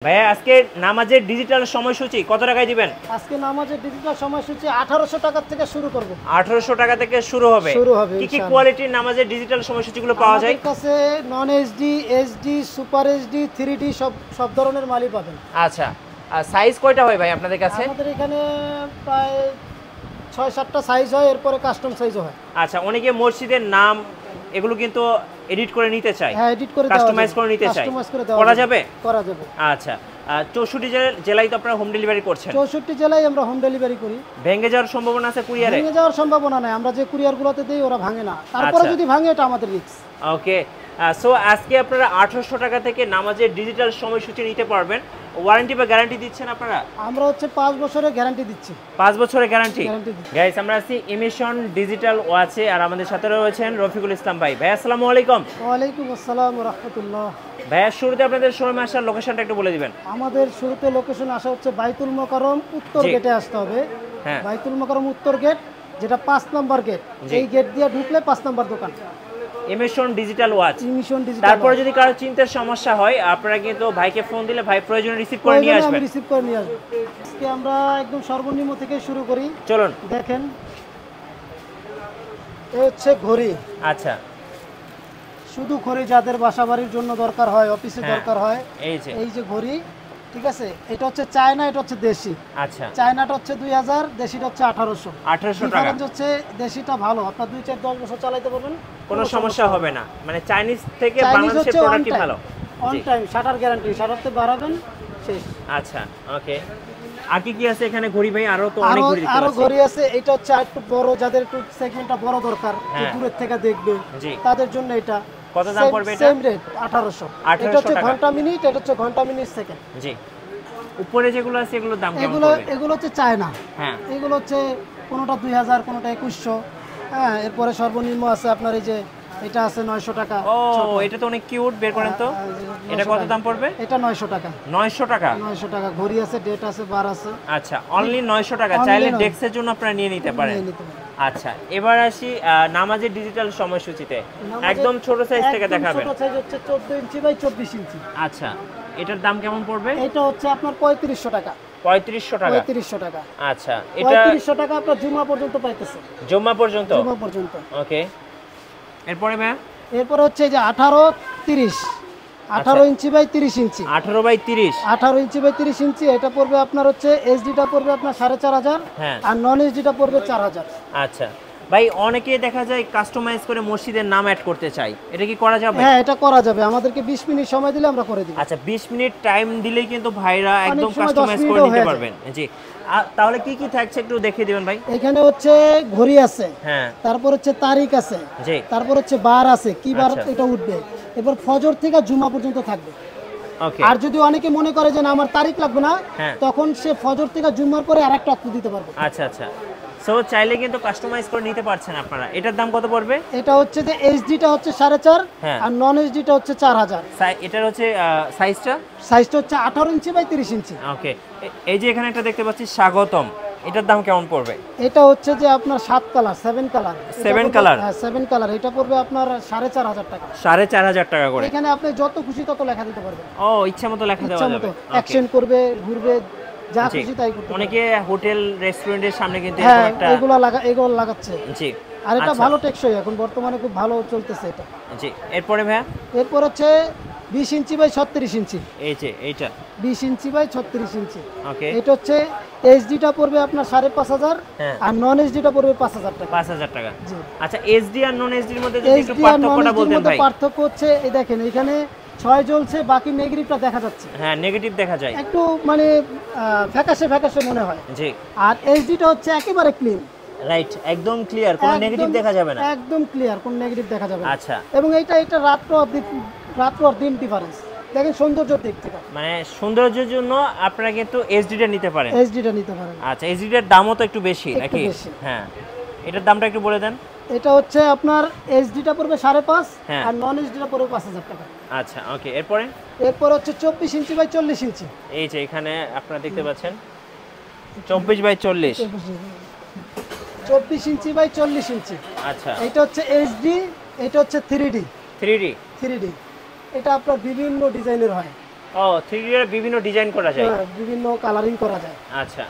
ভাইয়া আজকে নামাজের ডিজিটাল সময়সূচি কত টাকায় দিবেন? আজকে নামাজের ডিজিটাল সময়সূচি 1800 টাকা থেকে শুরু করব। 1800 টাকা থেকে শুরু হবে। কি কি কোয়ালিটির নামাজের ডিজিটাল সময়সূচিগুলো পাওয়া যায়? আমাদের কাছে নন HD, HD, super HD, 3D সব ধরনের মালই পাবেন। আচ্ছা, আর সাইজ কয়টা হয় ভাই আপনাদের কাছে? আমাদের এখানে প্রায় 6-7টা সাইজ হয়, এরপরে কাস্টম সাইজও হয়। আচ্ছা, অনেকে মসজিদের নাম এগুলো কিন্তু এডিট করে নিতে চায়। হ্যাঁ, এডিট করে কাস্টমাইজ করে নিতে চায়। করা যাবে? করা যাবে। আচ্ছা, 64 জেলায় তো আপনারা হোম ডেলিভারি করছেন? 64 জেলায় আমরা হোম ডেলিভারি করি। ভেঙে যাওয়ার সম্ভাবনা আছে কুরিয়ারে? ভেঙে যাওয়ার সম্ভাবনা নাই, আমরা যে কুরিয়ারগুলোতে দেই ওরা ভাঙে না, তারপরে যদি ভাঙে এটা আমাদের রিস্ক। ওকে, সো আজকে আপনারা 1800 টাকা থেকে নামাজের ডিজিটাল সময়সূচি নিতে পারবেন। ওয়ারেন্টি বা গ্যারান্টি দিচ্ছেন আপনারা? আমরা হচ্ছে 5 বছরের গ্যারান্টি দিচ্ছি। 5 বছরের গ্যারান্টি। গাইস, আমরা আছি ইমিশন ডিজিটাল ওয়াচে, আর আমাদের সাথে রয়েছেন রফিকুল ইসলাম ভাই। ভাই আসসালামু আলাইকুম। ওয়ালাইকুম আসসালাম ওয়া রাহমাতুল্লাহ। ভাইয়া শুরুতে আপনাদের শোরুমে আসার লোকেশনটা একটু বলে দিবেন। আমাদের শুরুতে লোকেশন আসা হচ্ছে বাইতুল মোকাররম উত্তর গেটে আসতে হবে। হ্যাঁ, বাইতুল মোকাররম উত্তর গেট, যেটা 5 নম্বর গেট। এই গেট দিয়ে ঢুকলে 5 নম্বর দোকান, emission digital watch. Emission digital. তারপরে যদি কারো চিন্তার সমস্যা হয়, আপনারা কিন্তু ভাইকে ফোন দিলে ভাই প্রয়োজনে রিসিভ করে নিয়ে আসবেন। আমি রিসিভ করে নিয়ে আসব। আজকে আমরা একদম সর্বনিম্ন থেকে শুরু করি। চলুন দেখেন, এই হচ্ছে ঘড়ি। আচ্ছা, শুধু ঘড়ি যাদের বাসাবাড়ির জন্য দরকার হয়, অফিসে দরকার হয়, এই যে ঘড়ি, ঠিক আছে। এটা হচ্ছে চায়না, এটা হচ্ছে দেশি। আচ্ছা, চায়নাটা হচ্ছে 2000, দেশিটা হচ্ছে 1800 টাকা। ডিফারেন্স হচ্ছে দেশিটা ভালো, আপনার 2-4-10 বছর চালাতে পারবেন, কোনো সমস্যা হবে না। মানে চাইনিজ থেকে বাংলাদেশের প্রোডাক্টই ভালো। অন টাইম, শাটার গ্যারান্টি, শাটারতে বাড়াবেন শেষ। আচ্ছা, ওকে। আর কি কি আছে এখানে ঘড়ি ভাই? আরো তো অনেক ঘড়ি দেখতে পাচ্ছি। আরো ঘড়ি আছে। এটা হচ্ছে একটু বড়, যাদের একটু সেগমেন্টটা বড় দরকার, দূরের থেকে দেখবে, তাদের জন্য এটা। কত দাম পড়বে এটা? Same rate 1800। এটা হচ্ছে ঘন্টা মিনিট, এটা হচ্ছে ঘন্টা মিনিট সেকেন্ড। জি। উপরে যেগুলো আছে এগুলোর দাম কেমন পড়বে? এগুলো হচ্ছে চায়না। হ্যাঁ, এগুলো হচ্ছে কোনটা 2000, কোনটা 2100। হ্যাঁ, এরপরে সর্বনিম্ন আছে আপনার এই যে এটা আছে 900 টাকা। ও, এটা তো অনেক কিউট, বের করেন তো। এটা কত দাম পড়বে? এটা 900 টাকা। 900 টাকা? 900 টাকা। ঘড়ি আছে, ডেট আছে, বার আছে। আচ্ছা, অনলি 900 টাকা। চাইলে ডেস্কের জন্য আপনারা নিয়ে নিতে পারেন। আচ্ছা, এবার আসি নামাজের ডিজিটাল সময়সূচিতে। একদম ছোট সাইজ থেকে দেখাবেন। ছোট সাইজ হচ্ছে 14 ইঞ্চি বাই 24 ইঞ্চি। আচ্ছা, এটার দাম কেমন পড়বে? এটা হচ্ছে আপনার 3500 টাকা। 3500 টাকা? 3500 টাকা। আচ্ছা, এটা 3500 টাকা আপনার জুমা পর্যন্ত পাইতেছে। জুমা পর্যন্ত? জুমা পর্যন্ত। ওকে। এরপরে ভাই? এরপর হচ্ছে যে 18-30, 18 inch by 30 inch. 18 by 30? 18 inch by 30 inch. এটা পড়বে আপনার হচ্ছে এইচডিটা পড়বে আপনার 4500, আর নন এইচডিটা পড়বে 4000। আচ্ছা ভাই, অনেকে দেখা যায় কাস্টমাইজ করে মসজিদের নাম অ্যাড করতে চাই, এটা কি করা যাবে? হ্যাঁ, এটা করা যাবে। আমাদেরকে 20 মিনিট সময় দিলে আমরা করে দিই। আচ্ছা, 20 মিনিট টাইম দিলেই কিন্তু ভাইরা একদম কাস্টমাইজ করে নিতে পারবেন। জি, তাহলে কি কি থাকছে একটু দেখিয়ে দিবেন ভাই। এখানে হচ্ছে ঘড়ি আছে, হ্যাঁ, তারপর হচ্ছে তারিখ আছে, জি, তারপর হচ্ছে বার আছে, কি বার এটা উঠবে, এরপর ফজর থেকে জুমা পর্যন্ত থাকবে। ওকে। আর যদি অনেকে মনে করে যে না আমার তারিখ লাগবে না, তখন সে ফজর থেকে জুমার পরে আরেকটা অক্ট দিতে পারবে। আচ্ছা আচ্ছা, সো চাইলে কিন্তু কাস্টমাইজ করে নিতে পারছেন আপনারা। এটার দাম কত পড়বে? এটা হচ্ছে যে এইচডিটা হচ্ছে 4.5, আর নন এইচডিটা হচ্ছে 4000। এটার হচ্ছে সাইজটা হচ্ছে 18 ইঞ্চি বাই 30 ইঞ্চি। ওকে। এই যে এখানে একটা দেখতে পাচ্ছি স্বাগতম, এটার দাম কেমন পড়বে? এটা হচ্ছে যে আপনার 7 কালার, 7 কালার। 7 কালার? হ্যাঁ, 7 কালার। এটা পড়বে আপনার 4500 টাকা। 4500 টাকা করে? এখানে আপনি যত খুশি তত লেখা দিতে পারবেন। ও, ইচ্ছা মতো লেখা দেওয়া যাবে। অ্যাকশন করবে, ঘুরবে, যা খুশি তাই করতে। অনেকে হোটেল রেস্টুরেন্টের সামনে কিন্তু এরকম একটা এগুলো লাগাচ্ছে। জি। আর এটা ভালো টেকসই, এখন বর্তমানে খুব ভালো চলতেছে এটা। জি। এরপরে ভাই? এরপর হচ্ছে 20 ইঞ্চি বাই 36 ইঞ্চি। এই যে এইটা 20 ইঞ্চি বাই 36 ইঞ্চি। ওকে। এটা হচ্ছে এইচডিটা পড়বে আপনার 5500, আর নন এইচডিটা পড়বে 5000 টাকা। 5000 টাকা? জি। আচ্ছা, এইচডি আর নন এইচডির মধ্যে যদি একটু পার্থক্যটা বলতেন ভাই। পার্থক্য হচ্ছে এই দেখেন, এখানে 6 জ্বলছে, বাকি নেগেটিভটা দেখা যাচ্ছে। হ্যাঁ, নেগেটিভ দেখা যায়, একটু মানে ফ্যাকাশে ফ্যাকাশে মনে হয়। জি। আর এইচডিটা হচ্ছে একেবারে ক্লিন, রাইট, একদম ক্লিয়ার, কোনো নেগেটিভ দেখা যাবে না। একদম ক্লিয়ার, কোনো নেগেটিভ দেখা যাবে না। আচ্ছা। এবং এটা রাত্র আর দিন ডিফারেন্স দেখেন, সৌন্দর্য দিক থেকে, মানে সৌন্দর্যের জন্য আপনারা কিন্তু এইচডিটা নিতে পারেন। এইচডিটা নিতে পারেন। আচ্ছা, এইচডিটার দামও তো একটু বেশি নাকি? হ্যাঁ, এটার দামটা একটু বলে দেন। এটা হচ্ছে আপনার এইচডিটা পড়বে 5.5, আর নন এইচডিটা পড়বে 5000 টাকা। আচ্ছা, ওকে। এরপর হচ্ছে 24 ইঞ্চি বাই 40 ইঞ্চি। এই যে এখানে আপনারা দেখতে পাচ্ছেন 24 বাই 40। 24 ইঞ্চি বাই 40 ইঞ্চি। আচ্ছা, এটা হচ্ছে এইচডি, এটা হচ্ছে 3D। 3D? 3D। এটা আপনার বিভিন্ন ডিজাইনের হয়। ও 3D এর বিভিন্ন ডিজাইন করা যায়, বিভিন্ন কালারিং করা যায়। আচ্ছা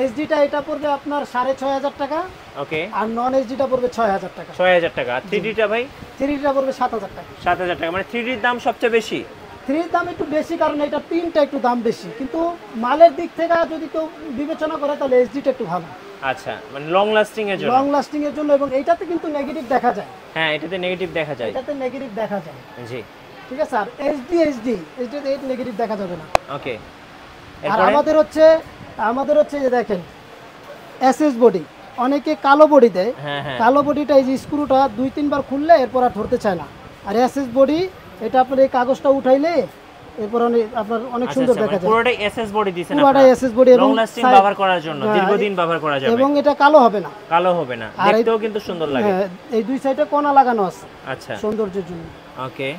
এইচডিটা এটা পড়বে আপনার 6500 টাকা। ওকে। আর নন এইচডিটা পড়বে 6000 টাকা। 6000 টাকা। 3Dটা ভাই? 3Dটা পড়বে 7000 টাকা। 7000 টাকা, মানে 3Dর দাম সবচেয়ে বেশি? 3Dর দাম একটু বেশি, কারণ এটা প্রিন্টটা একটু দাম বেশি, কিন্তু মালের দিক থেকে যদি কেউ বিবেচনা করে তাহলে এইচডিটা একটু ভালো। আচ্ছা, মানে লং লাস্টিং এর জন্য। লং লাস্টিং এর জন্য, এবং এইটাতে কিন্তু নেগেটিভ দেখা যায়। হ্যাঁ, এটাতে নেগেটিভ দেখা যায়। এটাতে নেগেটিভ দেখা যায়, জি ঠিক আছে। আর এইচডিতে এই নেগেটিভ দেখা যাবে না। ওকে। আর আমাদের হচ্ছে যে দেখেন এসএস বডি, অনেকে কালো বডি দেয়। হ্যাঁ হ্যাঁ, কালো বডিটা এই যে স্ক্রুটা 2-3 বার খুললে এরপর আর ধরতে চায় না। আর এসএস বডি এটা আপনার এই কাগজটা উঠাইলে এরপর আপনার অনেক সুন্দর দেখা যায়। পুরোটাই এসএস বডি দিবেন আপনারা? পুরোটাই এসএস বডি, এবং লং লাস্টিং ব্যবহার করার জন্য, দীর্ঘদিন ব্যবহার করা যাবে। এবং এটা কালো হবে না। কালো হবে না, দেখতেও কিন্তু সুন্দর লাগে। এই দুই সাইডে কোণা লাগানো আছে, আচ্ছা, সৌন্দর্যের জন্য। ওকে।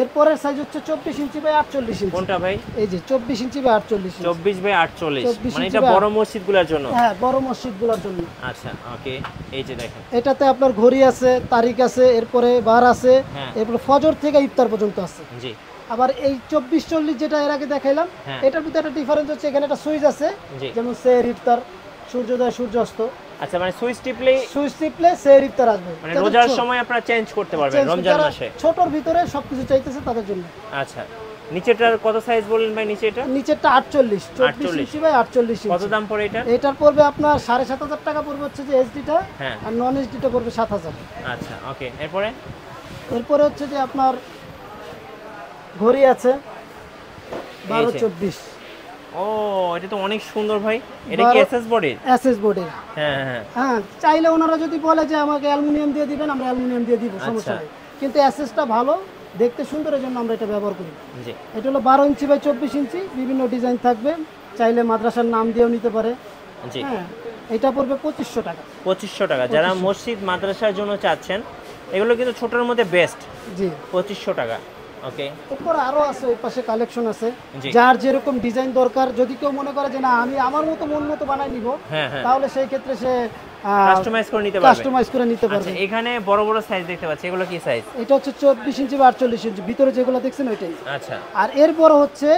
এরপরের সাইজ হচ্ছে 24 ইঞ্চি বাই 48 ইঞ্চি। কোনটা ভাই? এই যে 24 ইঞ্চি বাই 48 ইঞ্চি। 24 বাই 48, মানে এটা বড় মসজিদগুলোর জন্য? হ্যাঁ, বড় মসজিদগুলোর জন্য। আচ্ছা ওকে, এই যে দেখেন এটাতে আপনার ঘড়ি আছে, তারিখ আছে, এরপরে বার আছে, এরপরে ফজর থেকে ইফতার পর্যন্ত আছে। জি। আবার এই 24-40 যেটা এর আগে দেখাইলাম, এটার ভিতরে একটা ডিফারেন্স হচ্ছে, এখানে একটা সুইচ আছে, যেমন সেহর ইফতার, সূর্যোদয় সূর্যাস্ত। আচ্ছা, মানে সুইচ টিপলে সেহর ইফতার আসবে, মানে রোজার সময় আপনারা চেঞ্জ করতে পারবেন রমজান মাসে। ছোটর ভিতরে সবকিছু চাইতেছে তাদের জন্য। আচ্ছা, নিচেরটার কত সাইজ বললেন ভাই? নিচেরটা 48, 24 ইঞ্চি বাই 48 ইঞ্চি। কত দাম পড়ে এটা? এটার পড়বে আপনার 7500 টাকা পড়বে হচ্ছে যে এইচডিটা, হ্যাঁ, আর নন এইচডিটা পড়বে 7000। আচ্ছা ওকে। এরপরে হচ্ছে যে আপনার ঘড়ি আছে 12-24। ও, এটা তো অনেক সুন্দর ভাই। এটা কি এসএস বডির? এসএস বডির। হ্যাঁ হ্যাঁ হ্যাঁ, চাইলে ওনারা যদি বলে যে আমাকে অ্যালুমিনিয়াম দিয়ে দিবেন, আমরা অ্যালুমিনিয়াম দিয়ে দিব, সমস্যা নেই। কিন্তু এসএসটা ভালো, দেখতে সুন্দর, এর জন্য আমরা এটা ব্যবহার করি। জি। এটা হলো 12 ইঞ্চি বাই 24 ইঞ্চি, বিভিন্ন ডিজাইন থাকবে, চাইলে মাদ্রাসার নাম দিয়েও নিতে পারে। জি। হ্যাঁ, এটা পড়বে 2500 টাকা। 2500 টাকা। যারা মসজিদ মাদ্রাসার জন্য চাচ্ছেন, এগুলো কিন্তু ছোটর মধ্যে বেস্ট। জি, 2500 টাকা। ওকে। এরপর আরো আছে, ওই পাশে কালেকশন আছে, যার যেরকম ডিজাইন দরকার। যদি কেউ মনে করে যে না, আমি আমার মতো মন মতো বানাই নিব, তাহলে সেই ক্ষেত্রে সে কাস্টমাইজ করে নিতে পারবে। আচ্ছা, এখানে বড় বড় সাইজ দেখতে পাচ্ছি, এগুলো কি সাইজ? এটা হচ্ছে 24 ইঞ্চি বা 48 ইঞ্চি, ভিতরে যেগুলো দেখছেন ওইটাই। আচ্ছা। আর এর বড় হচ্ছে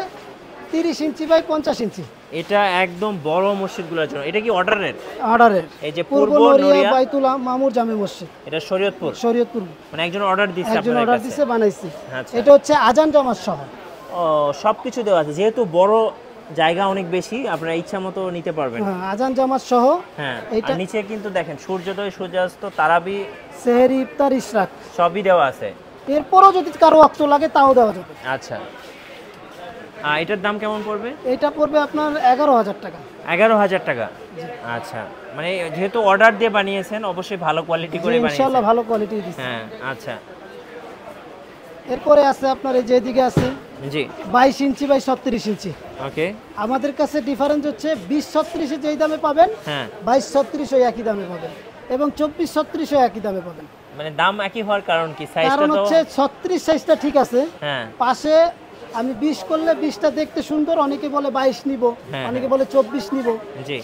30 ইঞ্চি বাই 50 ইঞ্চি। এটা একদম বড় মসজিদগুলোর জন্য। এটা কি অর্ডারের? এই যে পূর্ব নড়িয়া বাইতুল মামুর জামে মসজিদ, এটা শরীয়তপুর। মানে একজন অর্ডার দিছে, বানাইছি। আচ্ছা। এটা হচ্ছে আজান জামাত সহ। ও, সবকিছু দেওয়া আছে। যেহেতু বড় জায়গা অনেক বেশি, আপনারা ইচ্ছা মতো নিতে পারবেন। হ্যাঁ, আজান জামাত সহ। হ্যাঁ, এটা নিচে কিন্তু দেখেন সূর্যোদয়, সূর্যাস্ত, তারাবি, সেহরি, ইফতার, ইশরাক সবই দেওয়া আছে। এরপরও যদি কারো ওয়াক্ত লাগে তাও দেওয়া যাবে। আচ্ছা, এটার দাম কেমন পড়বে? এটা পড়বে আপনার 11000 টাকা। 11000 টাকা। আচ্ছা, মানে যেহেতু অর্ডার দিয়ে বানিয়েছেন, অবশ্যই ভালো কোয়ালিটি করে বানিয়েছেন। ইনশাআল্লাহ ভালো কোয়ালিটি দিচ্ছি। হ্যাঁ, আচ্ছা। এরপরে আছে আপনার এই যেদিকে আছে, জি, 22 ইঞ্চি বাই 36 ইঞ্চি। ওকে। আমাদের কাছে ডিফারেন্স হচ্ছে 20-36 এ যেই দামে পাবেন, হ্যাঁ, 22-36 ওই একই দামে পাবেন, এবং 24-36 ওই একই দামে পাবেন। মানে দাম একই হওয়ার কারণ কি? সাইজটা কারণ হচ্ছে 36 সাইজটা ঠিক আছে, হ্যাঁ, পাশে আমি 20 করলে 20টা দেখতে সুন্দর, অনেকে বলে 22 নিব, অনেকে বলে 24 নিব,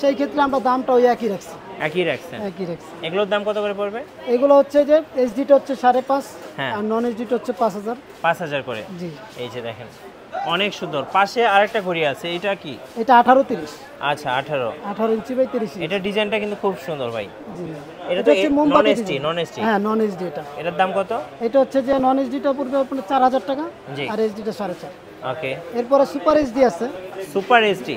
সেই ক্ষেত্রে আমরা দামটা ওই একই রাখছি। একই রাখছি। এগুলোর দাম কত করে পড়বে? এগুলো হচ্ছে যে এইচডিটা হচ্ছে 5.5, আর নন এইচডিটা হচ্ছে 5000 করে। জি। এই যে দেখেন, অনেক সুন্দর। পাশে আরেকটা ঘড়ি আছে, এটা কি? এটা 18-30। আচ্ছা, 18 ইঞ্চি বাই 30 ইঞ্চি। এটা ডিজাইনটা কিন্তু খুব সুন্দর ভাই। জি, এটা তো নন এইচডি। হ্যাঁ, নন এইচডি। এটার দাম কত? এটা হচ্ছে যে নন এইচডিটা পড়বে আপনার 4000 টাকা, আর এইচডিটা 4.5। ওকে। এরপরে সুপার এইচডি আছে। Super HD.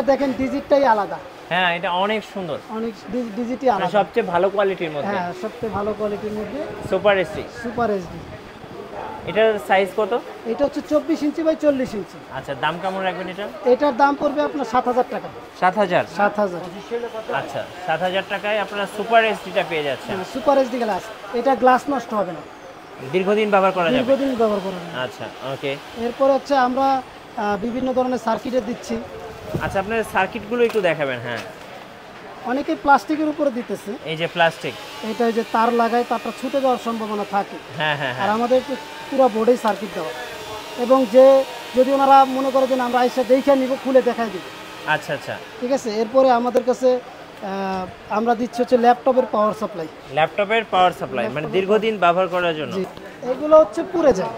দেখেন ডিজিটটাই আলাদা। হ্যাঁ, এটা অনেক সুন্দর, অনেক ডিজিটই আলাদা, সবচেয়ে ভালো কোয়ালিটির মধ্যে। হ্যাঁ, সবচেয়ে ভালো কোয়ালিটির মধ্যে সুপার এইচডি। এটার সাইজ কত? এটা হচ্ছে 24 ইঞ্চি বাই 40 ইঞ্চি। আচ্ছা, দাম কেমন রাখবেন এটা? এটার দাম পড়বে আপনার 7000 টাকা। 7000? আচ্ছা, 7000 টাকায় আপনারা সুপার এইচডিটা পেয়ে যাচ্ছেন। সুপার এইচডি গ্লাস, এটা গ্লাস নষ্ট হবে না, দীর্ঘদিন ব্যবহার করা যাবে। আচ্ছা, ওকে। এরপর হচ্ছে আমরা বিভিন্ন ধরনের সার্কিটে দিচ্ছি। আচ্ছা, আপনার সার্কিটগুলো একটু দেখাবেন। হ্যাঁ, অনেকে প্লাস্টিকের উপরে দিতেছে। এই যে প্লাস্টিক, এটা যে তার লাগায়, তারটা ছুটে যাওয়ার সম্ভাবনা থাকে। হ্যাঁ হ্যাঁ, আর আমাদের পুরো বোর্ডেই সার্কিট দেওয়া, এবং যে যদি ওনারা মনে করে যে আমরা আইসা দেখে নিব, খুলে দেখাই দিব। আচ্ছা আচ্ছা, ঠিক আছে। এরপরে আমাদের কাছে আমরা দিচ্ছি হচ্ছে ল্যাপটপের পাওয়ার সাপ্লাই। মানে দীর্ঘদিন ব্যবহার করার জন্য। এগুলো হচ্ছে পুড়ে যায়,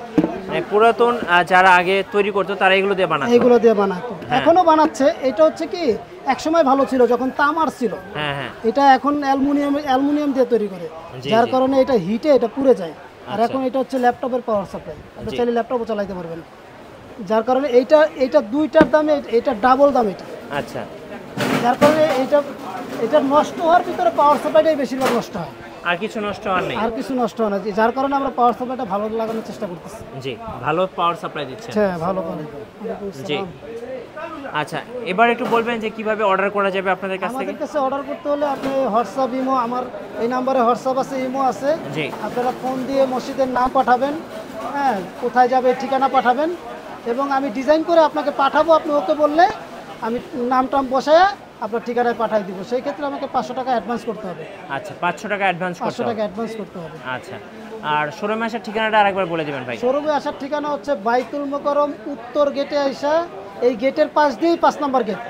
মানে পুরাতন যারা আগে তৈরি করতো তারা এগুলো দিয়ে বানাতো, এগুলো দিয়ে বানাতো, এখনো বানাচ্ছে। এটা হচ্ছে কি একসময় ভালো ছিল যখন তামার ছিল, এটা এখন অ্যালুমিনিয়াম দিয়ে তৈরি করে, যার কারণে এটা হিটে এটা পুড়ে যায়। আর এখন এটা হচ্ছে ল্যাপটপের পাওয়ার সাপ্লাই, আপনি চাইলে ল্যাপটপও চালাতে পারবেন, যার কারণে এইটা দুইটার দামে এটা ডাবল দাম এটা। আচ্ছা, যার কারণে এটা নষ্ট হওয়ার ভিতরে পাওয়ার সাপ্লাইটাই বেশিরভাগ নষ্ট হয়, আর কিছু নষ্ট হওয়ার নেই, আর কিছু নষ্ট হয় না, যার কারণে আমরা পাওয়ার সাপ্লাইটা ভালো লাগানোর চেষ্টা করতেছি। জি, ভালো পাওয়ার সাপ্লাই দিচ্ছে। হ্যাঁ, ভালো ভালো। জি, আচ্ছা, এবার একটু বলবেন যে কিভাবে অর্ডার করা যাবে আপনাদের কাছ থেকে? আমাদের কাছে অর্ডার করতে হলে আপনি হোয়াটসঅ্যাপ, ইমো, আমার এই নাম্বারে হোয়াটসঅ্যাপ আছে, ইমো আছে। জি, আপনারা ফোন দিয়ে মসজিদের নাম পাঠাবেন, হ্যাঁ, কোথায় যাবে ঠিকানা পাঠাবেন, এবং আমি ডিজাইন করে আপনাকে পাঠাবো। আপনি ওকে বললে আমি নাম বসায় আপনার ঠিকানায় পাঠিয়ে দিব। সেই ক্ষেত্রে আমাকে 500 টাকা অ্যাডভান্স করতে হবে। আচ্ছা, 500 টাকা অ্যাডভান্স করতে হবে। 500 টাকা অ্যাডভান্স করতে হবে। আচ্ছা, আর শোরুমে আসার ঠিকানাটা আরেকবার বলে দিবেন ভাই। শোরুমে আসার ঠিকানা হচ্ছে বাইতুল মোকাররম উত্তর গেটে আইসা, এই গেটের পাশ দিয়েই 5 নম্বর গেট।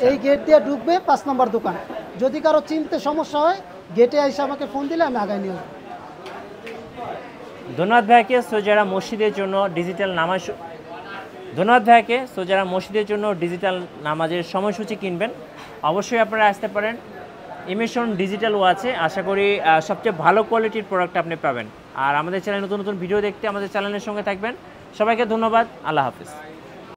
এই গেট দিয়ে ঢুকবে 5 নম্বর দোকান। যদি কারো চিনতে সমস্যা হয় গেটে আইসা আমাকে ফোন দিলে আমি আগায় নিয়ে যাবো। ধন্যবাদ ভাইকে। সো যারা মসজিদের জন্য ডিজিটাল নামাজের সময়সূচি কিনবেন, অবশ্যই আপনারা আসতে পারেন। ইমিশন ডিজিটাল ওয়াচে আশা করি সবচেয়ে ভালো কোয়ালিটির প্রোডাক্ট আপনি পাবেন। আর আমাদের চ্যানেলে নতুন নতুন ভিডিও দেখতে আমাদের চ্যানেলের সঙ্গে থাকবেন। সবাইকে ধন্যবাদ। আল্লাহ হাফিজ।